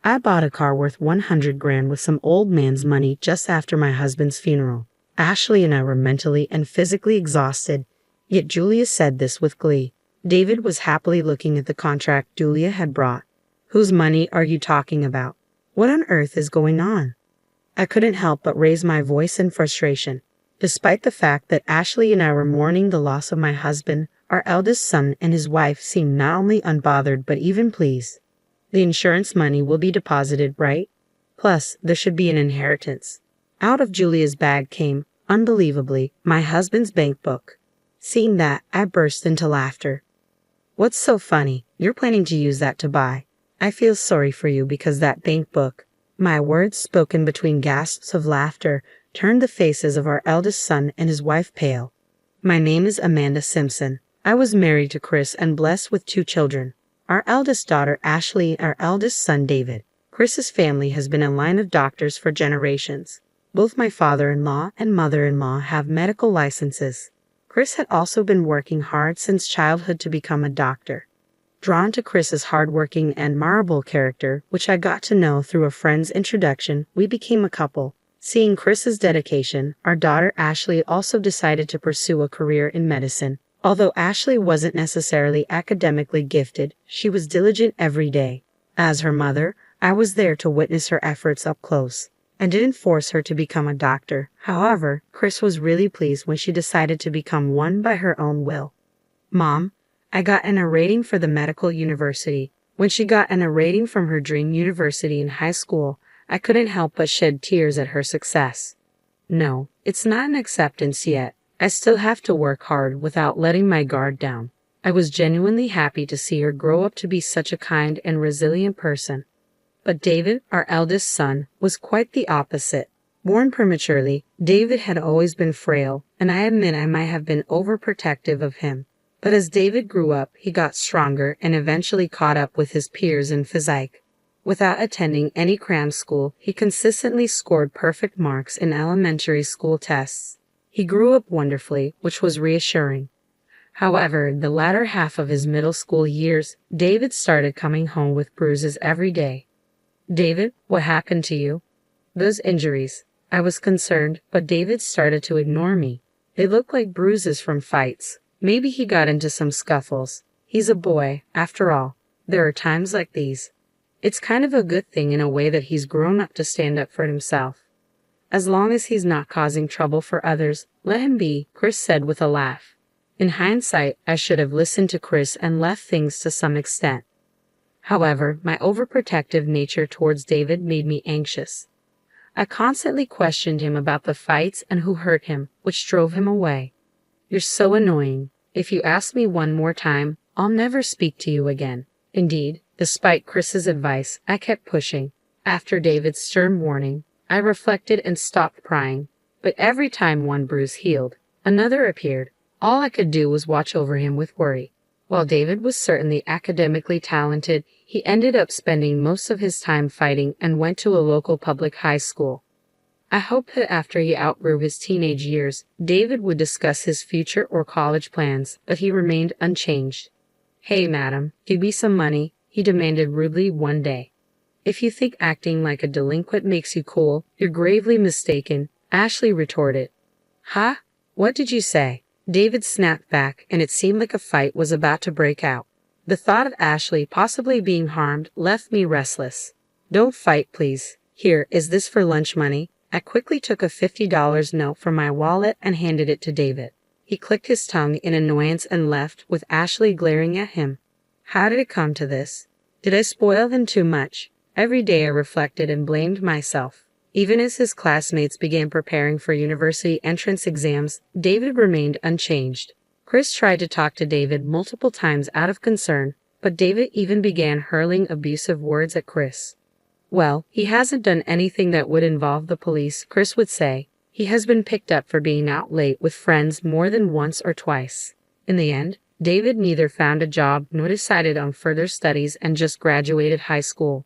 I bought a car worth 100 grand with some old man's money just after my husband's funeral. Ashley and I were mentally and physically exhausted, yet Julia said this with glee. David was happily looking at the contract Julia had brought. Whose money are you talking about? What on earth is going on? I couldn't help but raise my voice in frustration. Despite the fact that Ashley and I were mourning the loss of my husband, our eldest son and his wife seemed not only unbothered but even pleased. The insurance money will be deposited, right? Plus, there should be an inheritance. Out of Julia's bag came, unbelievably, my husband's bank book. Seeing that, I burst into laughter. What's so funny? You're planning to use that to buy. I feel sorry for you because that bank book. My words, spoken between gasps of laughter, turned the faces of our eldest son and his wife pale. My name is Amanda Simpson. I was married to Chris and blessed with 2 children. Our eldest daughter Ashley and our eldest son David. Chris's family has been a line of doctors for generations. Both my father-in-law and mother-in-law have medical licenses. Chris had also been working hard since childhood to become a doctor. Drawn to Chris's hardworking and admirable character, which I got to know through a friend's introduction, we became a couple. Seeing Chris's dedication, our daughter Ashley also decided to pursue a career in medicine. Although Ashley wasn't necessarily academically gifted, she was diligent every day. As her mother, I was there to witness her efforts up close. I didn't force her to become a doctor. However, Chris was really pleased when she decided to become one by her own will. Mom, I got an A rating for the medical university. When she got an A rating from her dream university in high school, I couldn't help but shed tears at her success. No, it's not an acceptance yet. I still have to work hard without letting my guard down. I was genuinely happy to see her grow up to be such a kind and resilient person. But David, our eldest son, was quite the opposite. Born prematurely, David had always been frail, and I admit I might have been overprotective of him. But as David grew up, he got stronger and eventually caught up with his peers in physique. Without attending any cram school, he consistently scored perfect marks in elementary school tests. He grew up wonderfully, which was reassuring. However, the latter half of his middle school years, David started coming home with bruises every day. David, what happened to you? Those injuries. I was concerned, but David started to ignore me. They looked like bruises from fights. Maybe he got into some scuffles. He's a boy, after all. There are times like these. It's kind of a good thing in a way that he's grown up to stand up for himself. As long as he's not causing trouble for others, let him be, Chris said with a laugh. In hindsight, I should have listened to Chris and left things to some extent. However, my overprotective nature towards David made me anxious. I constantly questioned him about the fights and who hurt him, which drove him away. You're so annoying. If you ask me one more time, I'll never speak to you again. Indeed, despite Chris's advice, I kept pushing. After David's stern warning, I reflected and stopped prying. But every time one bruise healed, another appeared. All I could do was watch over him with worry. While David was certainly academically talented, he ended up spending most of his time fighting and went to a local public high school. I hoped that after he outgrew his teenage years, David would discuss his future or college plans, but he remained unchanged. Hey, madam, give me some money, he demanded rudely one day. If you think acting like a delinquent makes you cool, you're gravely mistaken, Ashley retorted. Huh? What did you say? David snapped back, and it seemed like a fight was about to break out. The thought of Ashley possibly being harmed left me restless. Don't fight, please. Here, is this for lunch money? I quickly took a $50 note from my wallet and handed it to David. He clicked his tongue in annoyance and left, with Ashley glaring at him. How did it come to this? Did I spoil him too much? Every day I reflected and blamed myself. Even as his classmates began preparing for university entrance exams, David remained unchanged. Chris tried to talk to David multiple times out of concern, but David even began hurling abusive words at Chris. Well, he hasn't done anything that would involve the police, Chris would say. He has been picked up for being out late with friends more than once or twice. In the end, David neither found a job nor decided on further studies and just graduated high school.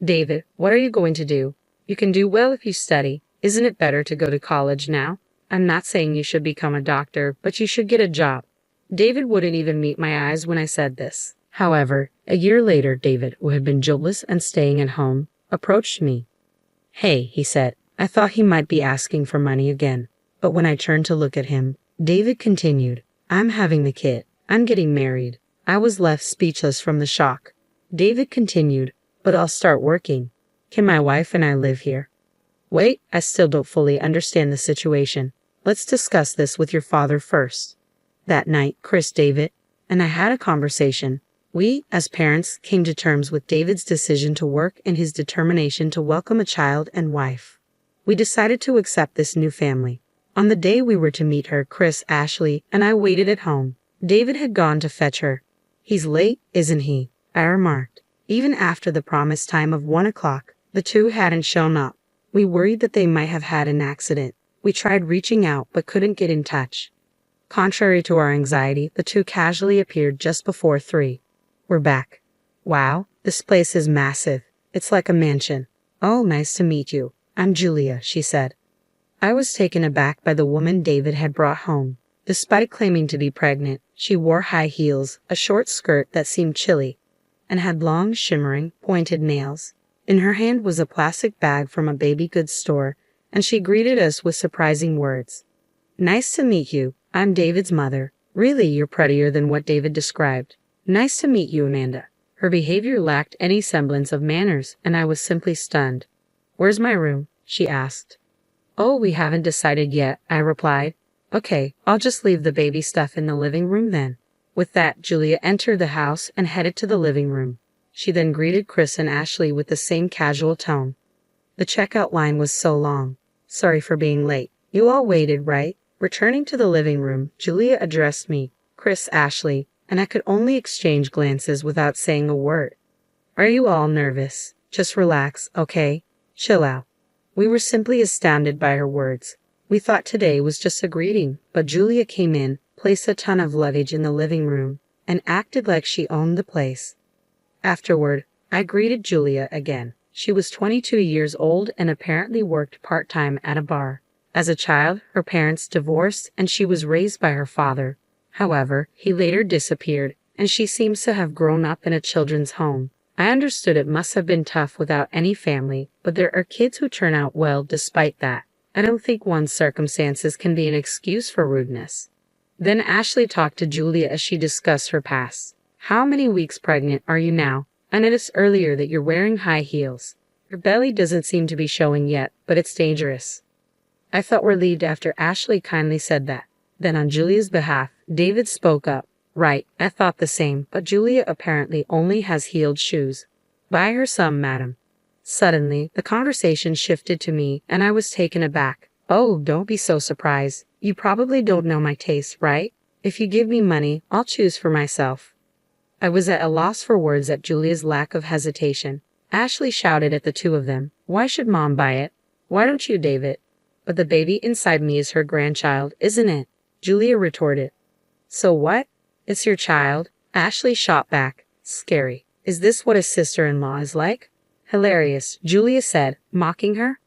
David, what are you going to do? You can do well if you study. Isn't it better to go to college now? I'm not saying you should become a doctor, but you should get a job. David wouldn't even meet my eyes when I said this. However, a year later, David, who had been jobless and staying at home, approached me. "Hey," he said. I thought he might be asking for money again. But when I turned to look at him, David continued, "I'm having the kid. I'm getting married." I was left speechless from the shock. David continued, "But I'll start working. Can my wife and I live here?" "Wait, I still don't fully understand the situation. Let's discuss this with your father first." That night, Chris, David, and I had a conversation. We, as parents, came to terms with David's decision to work and his determination to welcome a child and wife. We decided to accept this new family. On the day we were to meet her, Chris, Ashley, and I waited at home. David had gone to fetch her. "He's late, isn't he?" I remarked. Even after the promised time of 1 o'clock, the two hadn't shown up. We worried that they might have had an accident. We tried reaching out but couldn't get in touch. Contrary to our anxiety, the two casually appeared just before 3. "We're back." "Wow, this place is massive. It's like a mansion." "Oh, nice to meet you. I'm Julia," she said. I was taken aback by the woman David had brought home. Despite claiming to be pregnant, she wore high heels, a short skirt that seemed chilly, and had long, shimmering, pointed nails. In her hand was a plastic bag from a baby goods store, and she greeted us with surprising words. "Nice to meet you. I'm David's mother. Really, you're prettier than what David described." "Nice to meet you, Amanda." Her behavior lacked any semblance of manners, and I was simply stunned. "Where's my room?" she asked. "Oh, we haven't decided yet," I replied. "Okay, I'll just leave the baby stuff in the living room then." With that, Julia entered the house and headed to the living room. She then greeted Chris and Ashley with the same casual tone. The checkout line was so long. "Sorry for being late. You all waited, right?" Returning to the living room, Julia addressed me, Chris, Ashley, and I could only exchange glances without saying a word. "Are you all nervous? Just relax, okay? Chill out." We were simply astounded by her words. We thought today was just a greeting, but Julia came in, placed a ton of luggage in the living room, and acted like she owned the place. Afterward, I greeted Julia again. She was 22 years old and apparently worked part-time at a bar. As a child, her parents divorced and she was raised by her father. However, he later disappeared, and she seems to have grown up in a children's home. I understood it must have been tough without any family, but there are kids who turn out well despite that. I don't think one's circumstances can be an excuse for rudeness. Then Ashley talked to Julia as she discussed her past. "How many weeks pregnant are you now? I noticed earlier that you're wearing high heels. Your belly doesn't seem to be showing yet, but it's dangerous." I felt relieved after Ashley kindly said that. Then on Julia's behalf, David spoke up. "Right, I thought the same, but Julia apparently only has heeled shoes. Buy her some, madam." Suddenly, the conversation shifted to me, and I was taken aback. "Oh, don't be so surprised. You probably don't know my taste, right? If you give me money, I'll choose for myself." I was at a loss for words at Julia's lack of hesitation. Ashley shouted at the two of them, "Why should Mom buy it? Why don't you, David?" "But the baby inside me is her grandchild, isn't it?" Julia retorted. "So what? It's your child." Ashley shot back. "Scary. Is this what a sister-in-law is like?" "Hilarious," Julia said, mocking her.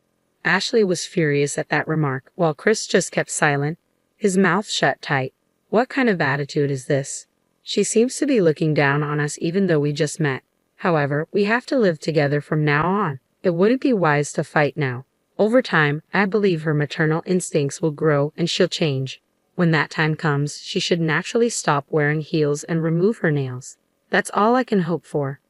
Ashley was furious at that remark, while Chris just kept silent, his mouth shut tight. What kind of attitude is this? She seems to be looking down on us even though we just met. However, we have to live together from now on. It wouldn't be wise to fight now. Over time, I believe her maternal instincts will grow and she'll change. When that time comes, she should naturally stop wearing heels and remove her nails. That's all I can hope for.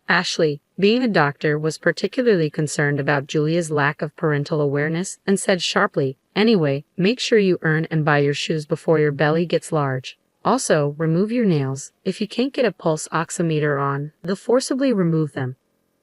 Ashley, being a doctor, was particularly concerned about Julia's lack of parental awareness and said sharply, "Anyway, make sure you earn and buy your shoes before your belly gets large. Also, remove your nails. If you can't get a pulse oximeter on, they'll forcibly remove them."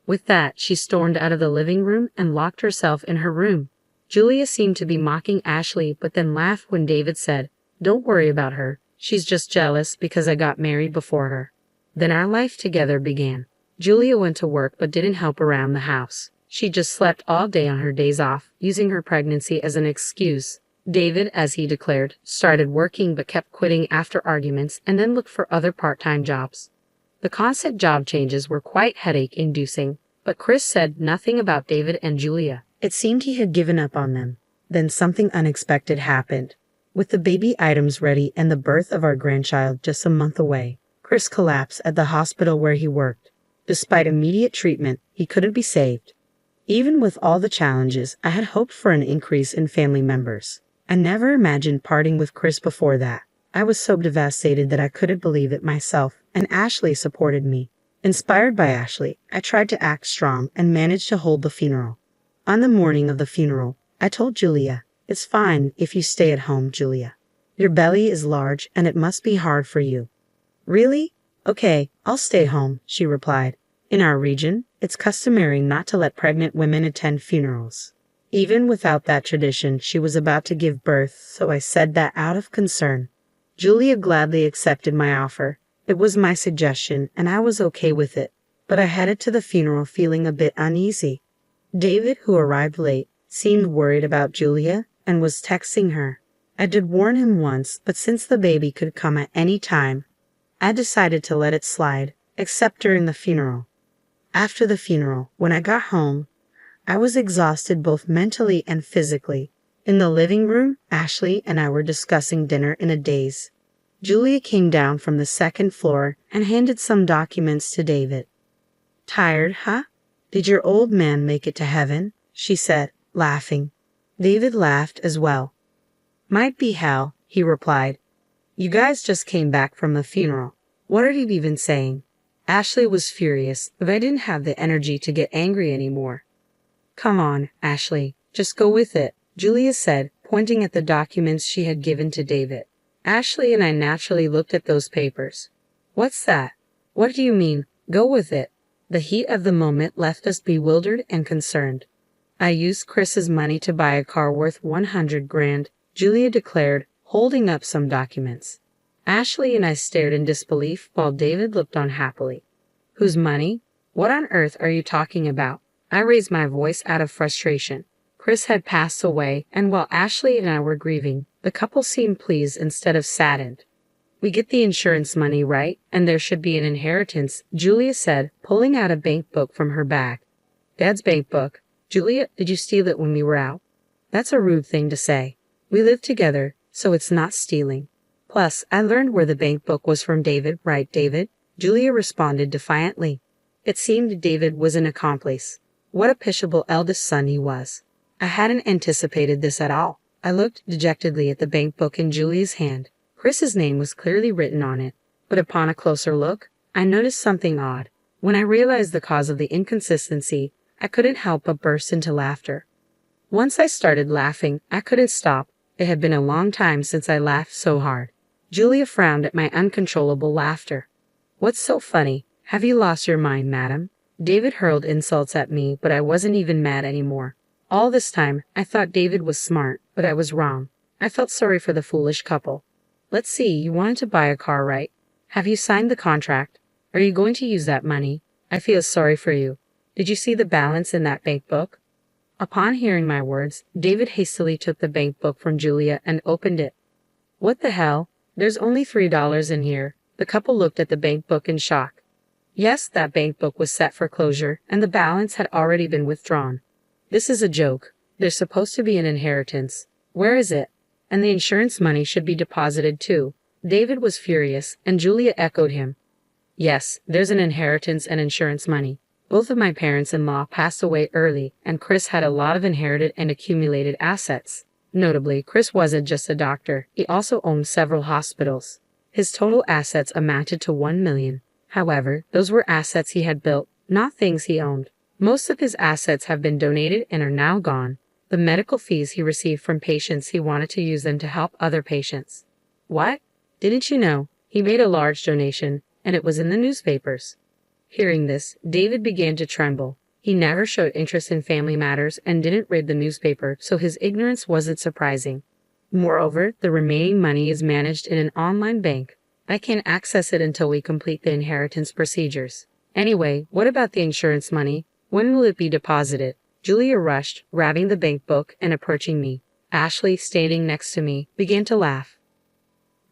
With that, she stormed out of the living room and locked herself in her room. Julia seemed to be mocking Ashley, but then laughed when David said, "Don't worry about her. She's just jealous because I got married before her." Then our life together began. Julia went to work but didn't help around the house. She just slept all day on her days off, using her pregnancy as an excuse. David, as he declared, started working but kept quitting after arguments and then looked for other part-time jobs. The constant job changes were quite headache-inducing, but Chris said nothing about David and Julia. It seemed he had given up on them. Then something unexpected happened. With the baby items ready and the birth of our grandchild just a month away, Chris collapsed at the hospital where he worked. Despite immediate treatment, he couldn't be saved. Even with all the challenges, I had hoped for an increase in family members. I never imagined parting with Chris before that. I was so devastated that I couldn't believe it myself, and Ashley supported me. Inspired by Ashley, I tried to act strong and managed to hold the funeral. On the morning of the funeral, I told Julia, "It's fine if you stay at home, Julia. Your belly is large and it must be hard for you." "Really? Okay, I'll stay home," she replied. In our region, it's customary not to let pregnant women attend funerals. Even without that tradition, she was about to give birth, so I said that out of concern. Julia gladly accepted my offer. It was my suggestion, and I was okay with it, but I headed to the funeral feeling a bit uneasy. David, who arrived late, seemed worried about Julia and was texting her. I did warn him once, but since the baby could come at any time, I decided to let it slide, except during the funeral. After the funeral, when I got home, I was exhausted both mentally and physically. In the living room, Ashley and I were discussing dinner in a daze. Julia came down from the second floor and handed some documents to David. "Tired, huh? Did your old man make it to heaven?" she said, laughing. David laughed as well. "Might be hell," he replied. "You guys just came back from the funeral. What are you even saying?" Ashley was furious, but I didn't have the energy to get angry anymore. "Come on, Ashley, just go with it," Julia said, pointing at the documents she had given to David. Ashley and I naturally looked at those papers. "What's that? What do you mean, go with it?" The heat of the moment left us bewildered and concerned. "I used Chris's money to buy a car worth 100 grand, Julia declared, holding up some documents. Ashley and I stared in disbelief while David looked on happily. "Whose money? What on earth are you talking about?" I raised my voice out of frustration. Chris had passed away, and while Ashley and I were grieving, the couple seemed pleased instead of saddened. "We get the insurance money, right? And there should be an inheritance," Julia said, pulling out a bank book from her bag. "Dad's bank book? Julia, did you steal it when we were out?" "That's a rude thing to say. We live together, so it's not stealing. Plus, I learned where the bank book was from David, right, David?" Julia responded defiantly. It seemed David was an accomplice. What a pitiable eldest son he was. I hadn't anticipated this at all. I looked dejectedly at the bank book in Julia's hand. Chris's name was clearly written on it, but upon a closer look, I noticed something odd. When I realized the cause of the inconsistency, I couldn't help but burst into laughter. Once I started laughing, I couldn't stop. It had been a long time since I laughed so hard. Julia frowned at my uncontrollable laughter. "What's so funny? Have you lost your mind, madam?" David hurled insults at me, but I wasn't even mad anymore. All this time, I thought David was smart, but I was wrong. I felt sorry for the foolish couple. "Let's see, you wanted to buy a car, right? Have you signed the contract? Are you going to use that money? I feel sorry for you. Did you see the balance in that bank book?" Upon hearing my words, David hastily took the bank book from Julia and opened it. "What the hell? There's only $3 in here." The couple looked at the bank book in shock. Yes, that bank book was set for closure, and the balance had already been withdrawn. "This is a joke. There's supposed to be an inheritance. Where is it? And the insurance money should be deposited too." David was furious, and Julia echoed him. "Yes, there's an inheritance and insurance money. Both of my parents-in-law passed away early, and Chris had a lot of inherited and accumulated assets. Notably, Chris wasn't just a doctor, he also owned several hospitals. His total assets amounted to $1 million. However, those were assets he had built, not things he owned. Most of his assets have been donated and are now gone. The medical fees he received from patients, he wanted to use them to help other patients." "What? Didn't you know? He made a large donation, and it was in the newspapers." Hearing this, David began to tremble. He never showed interest in family matters and didn't read the newspaper, so his ignorance wasn't surprising. Moreover, the remaining money is managed in an online bank. I can't access it until we complete the inheritance procedures. Anyway, what about the insurance money? When will it be deposited? Julia rushed, grabbing the bank book and approaching me. Ashley, standing next to me, began to laugh.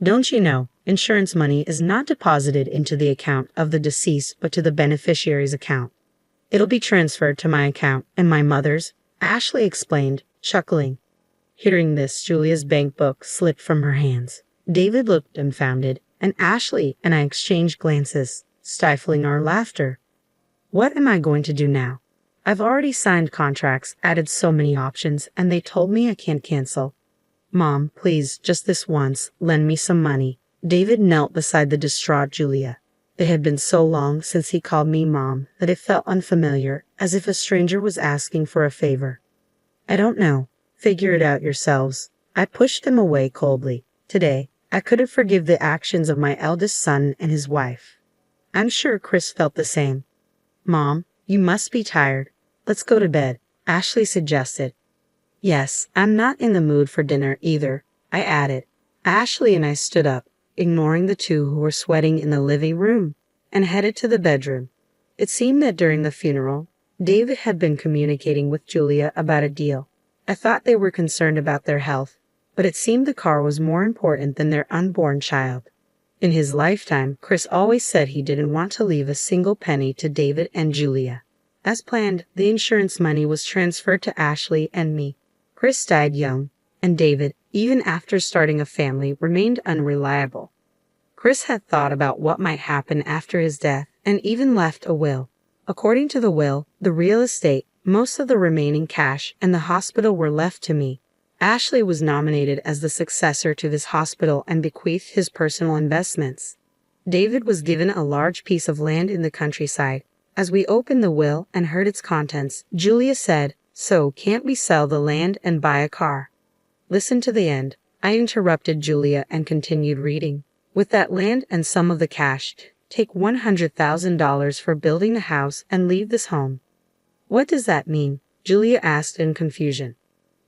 "Don't you know, insurance money is not deposited into the account of the deceased but to the beneficiary's account. It'll be transferred to my account and my mother's," Ashley explained, chuckling. Hearing this, Julia's bank book slipped from her hands. David looked dumbfounded, and Ashley and I exchanged glances, stifling our laughter. What am I going to do now? I've already signed contracts, added so many options, and they told me I can't cancel. Mom, please, just this once, lend me some money. David knelt beside the distraught Julia. It had been so long since he called me Mom that it felt unfamiliar, as if a stranger was asking for a favor. I don't know. Figure it out yourselves. I pushed him away coldly. Today, I couldn't forgive the actions of my eldest son and his wife. I'm sure Chris felt the same. Mom, you must be tired. Let's go to bed, Ashley suggested. Yes, I'm not in the mood for dinner either, I added. Ashley and I stood up, ignoring the two who were sweating in the living room, and headed to the bedroom. It seemed that during the funeral, David had been communicating with Julia about a deal. I thought they were concerned about their health, but it seemed the car was more important than their unborn child. In his lifetime, Chris always said he didn't want to leave a single penny to David and Julia. As planned, the insurance money was transferred to Ashley and me. Chris died young, and David, even after starting a family, remained unreliable. Chris had thought about what might happen after his death and even left a will. According to the will, the real estate, most of the remaining cash, and the hospital were left to me. Ashley was nominated as the successor to this hospital and bequeathed his personal investments. David was given a large piece of land in the countryside. As we opened the will and heard its contents, Julia said, "So, can't we sell the land and buy a car?" Listen to the end. I interrupted Julia and continued reading. With that land and some of the cash, take $100,000 for building a house and leave this home. What does that mean? Julia asked in confusion.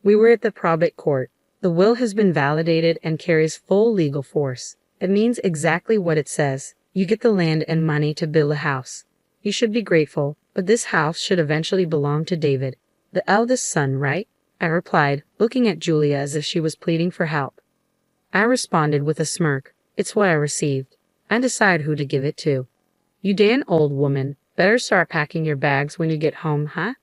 We were at the probate court. The will has been validated and carries full legal force. It means exactly what it says. You get the land and money to build a house. You should be grateful, but this house should eventually belong to David, the eldest son, right? I replied, looking at Julia as if she was pleading for help. I responded with a smirk. It's what I received. I decide who to give it to. You damn old woman. Better start packing your bags when you get home, huh?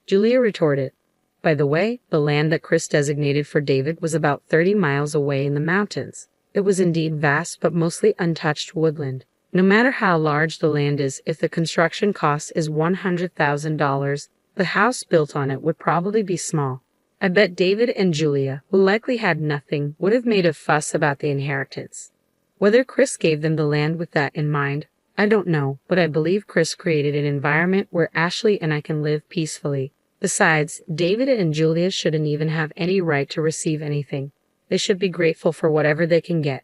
Julia retorted. By the way, the land that Chris designated for David was about 30 miles away in the mountains. It was indeed vast but mostly untouched woodland. No matter how large the land is, if the construction cost is $100,000, the house built on it would probably be small. I bet David and Julia, who likely had nothing, would have made a fuss about the inheritance. Whether Chris gave them the land with that in mind, I don't know, but I believe Chris created an environment where Ashley and I can live peacefully. Besides, David and Julia shouldn't even have any right to receive anything. They should be grateful for whatever they can get.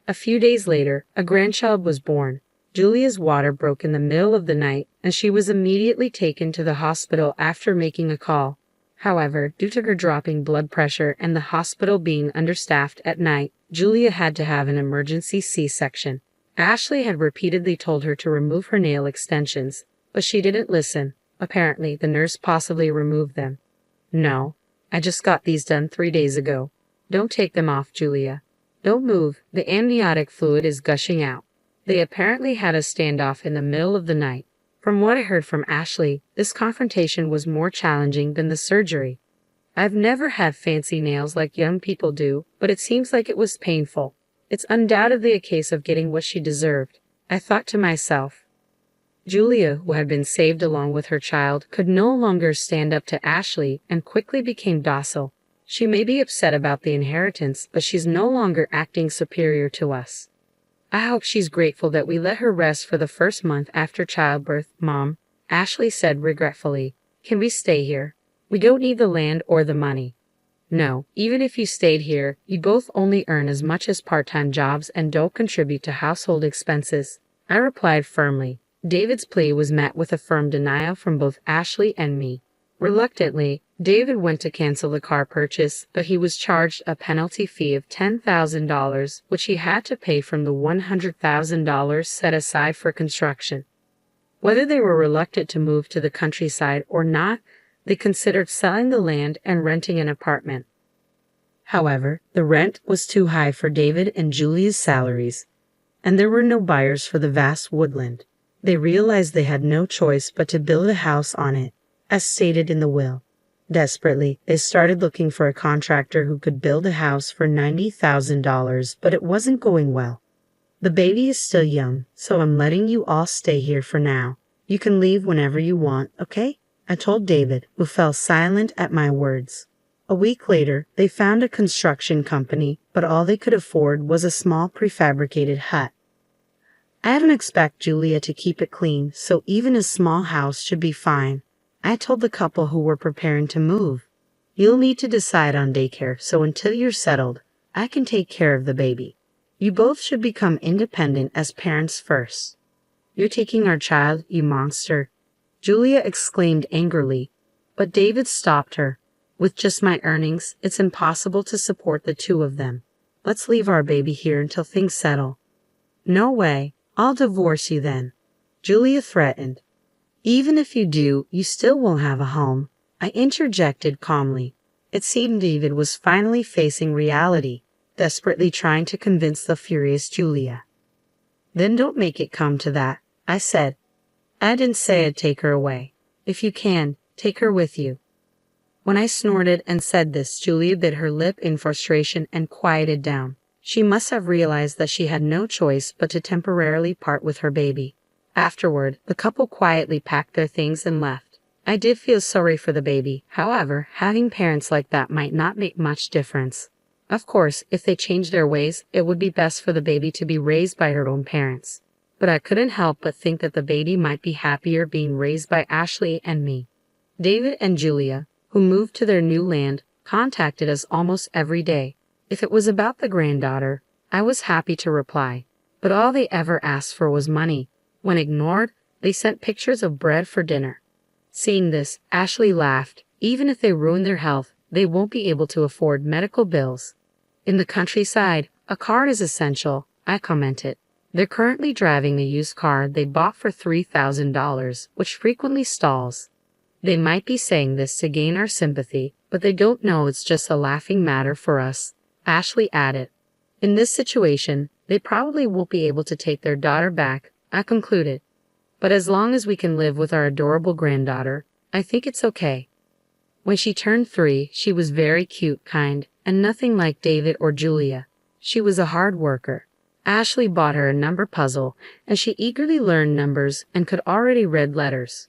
A few days later, a grandchild was born. Julia's water broke in the middle of the night, and she was immediately taken to the hospital after making a call. However, due to her dropping blood pressure and the hospital being understaffed at night, Julia had to have an emergency C-section. Ashley had repeatedly told her to remove her nail extensions, but she didn't listen. Apparently, the nurse possibly removed them. No, I just got these done 3 days ago. Don't take them off, Julia. Don't move. The amniotic fluid is gushing out. They apparently had a standoff in the middle of the night. From what I heard from Ashley, this confrontation was more challenging than the surgery. I've never had fancy nails like young people do, but it seems like it was painful. It's undoubtedly a case of getting what she deserved, I thought to myself. Julia, who had been saved along with her child, could no longer stand up to Ashley and quickly became docile. She may be upset about the inheritance, but she's no longer acting superior to us. I hope she's grateful that we let her rest for the first month after childbirth, Mom, Ashley said regretfully. Can we stay here? We don't need the land or the money. No, even if you stayed here, you both only earn as much as part-time jobs and don't contribute to household expenses. I replied firmly. David's plea was met with a firm denial from both Ashley and me. Reluctantly, David went to cancel the car purchase, but he was charged a penalty fee of $10,000, which he had to pay from the $100,000 set aside for construction. Whether they were reluctant to move to the countryside or not, they considered selling the land and renting an apartment. However, the rent was too high for David and Julia's salaries, and there were no buyers for the vast woodland. They realized they had no choice but to build a house on it, as stated in the will. Desperately, they started looking for a contractor who could build a house for $90,000, but it wasn't going well. The baby is still young, so I'm letting you all stay here for now. You can leave whenever you want, okay? I told David, who fell silent at my words. A week later, they found a construction company, but all they could afford was a small prefabricated hut. I didn't expect Julia to keep it clean, so even a small house should be fine. I told the couple who were preparing to move, "You'll need to decide on daycare, so until you're settled, I can take care of the baby. You both should become independent as parents first." "You're taking our child, you monster," Julia exclaimed angrily, but David stopped her. "With just my earnings, it's impossible to support the two of them. Let's leave our baby here until things settle." "No way. I'll divorce you then," Julia threatened. "Even if you do, you still won't have a home," I interjected calmly. It seemed David was finally facing reality, desperately trying to convince the furious Julia. "Then don't make it come to that," I said. "I didn't say I'd take her away. If you can, take her with you." When I snorted and said this, Julia bit her lip in frustration and quieted down. She must have realized that she had no choice but to temporarily part with her baby. Afterward, the couple quietly packed their things and left. I did feel sorry for the baby. However, having parents like that might not make much difference. Of course, if they changed their ways, it would be best for the baby to be raised by her own parents. But I couldn't help but think that the baby might be happier being raised by Ashley and me. David and Julia, who moved to their new land, contacted us almost every day. If it was about the granddaughter, I was happy to reply, but all they ever asked for was money. When ignored, they sent pictures of bread for dinner. Seeing this, Ashley laughed. Even if they ruin their health, they won't be able to afford medical bills. "In the countryside, a car is essential," I commented. They're currently driving a used car they bought for $3,000, which frequently stalls. They might be saying this to gain our sympathy, but they don't know it's just a laughing matter for us, Ashley added. "In this situation, they probably won't be able to take their daughter back," I concluded. "But as long as we can live with our adorable granddaughter, I think it's okay." When she turned 3, she was very cute, kind, and nothing like David or Julia. She was a hard worker. Ashley bought her a number puzzle, and she eagerly learned numbers and could already read letters.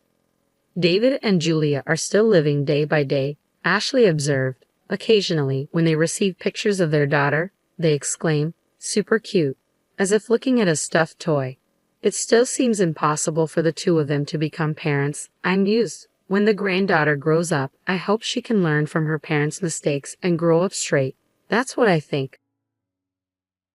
"David and Julia are still living day by day," Ashley observed. Occasionally, when they receive pictures of their daughter, they exclaim, "Super cute," as if looking at a stuffed toy. "It still seems impossible for the two of them to become parents," I mused. "When the granddaughter grows up, I hope she can learn from her parents' mistakes and grow up straight." That's what I think.